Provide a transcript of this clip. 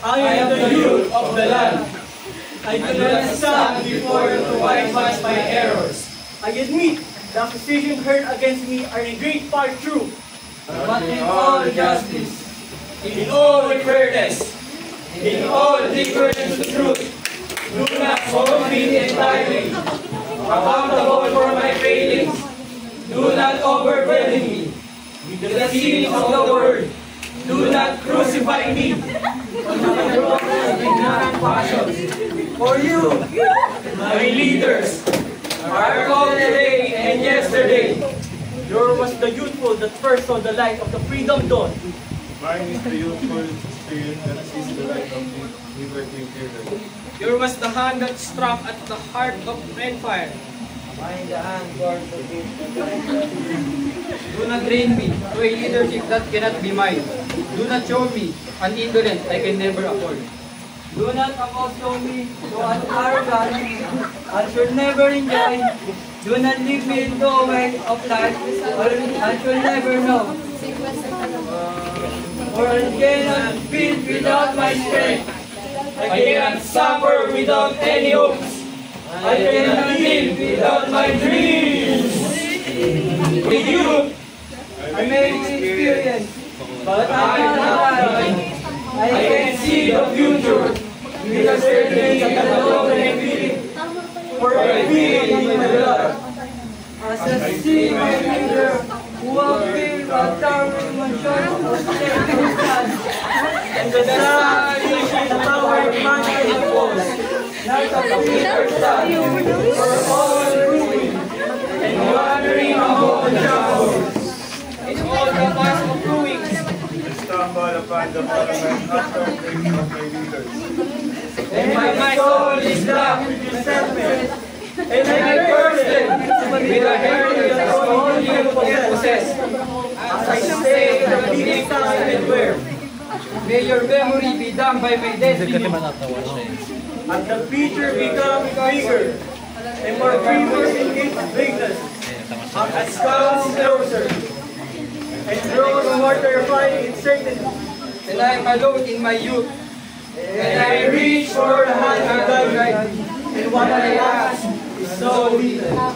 I am the youth of the land. I do not stand before you to whitewash my errors. I admit the accusations heard against me are in great part true. But in all justice, In all fairness, in all difference to truth, do not hold me entirely accountable for my failings. Do not overburden me with the sins of the world. Do not crucify me on my cross of ignorant passions. For you, my leaders, are called today and yesterday. Yours was the youthful that first saw the light of the freedom dawn. Mine is the youthful spirit that sees the light of liberty clearly. Yours was the hand that struck at the heart of fire. mine the hand towards the gate. Do not drain me to a leadership that cannot be mine. Do not show me an indolence I can never afford. Do not accustom me to an arrogance I should never enjoy. Do not lead me into a way of life I should never know. For I cannot build without my strength. I cannot suffer without any hopes. I cannot live without my dreams. With you, I may experience, but I cannot. I can see the future with a certainty that alone I feel. For I feel in my blood. As I see my leader, who will feel a towering mansion of circumstance, And the sun is the power of mankind falls. not a future sun, For all ruin and wandering among the showers. In all the past of ruins, I stumble upon the parliament after praise of my leaders. and my soul is black with resentment. And I curse them with a heritage that only you possess. As I stay in the deep silent where, may your memory be done by my destiny. and the future become bigger and more famous in its greatness. As comes closer and grows more terrifying in certainty. And I am alone in my youth. And I reach for the hand of God, and what I ask is so little.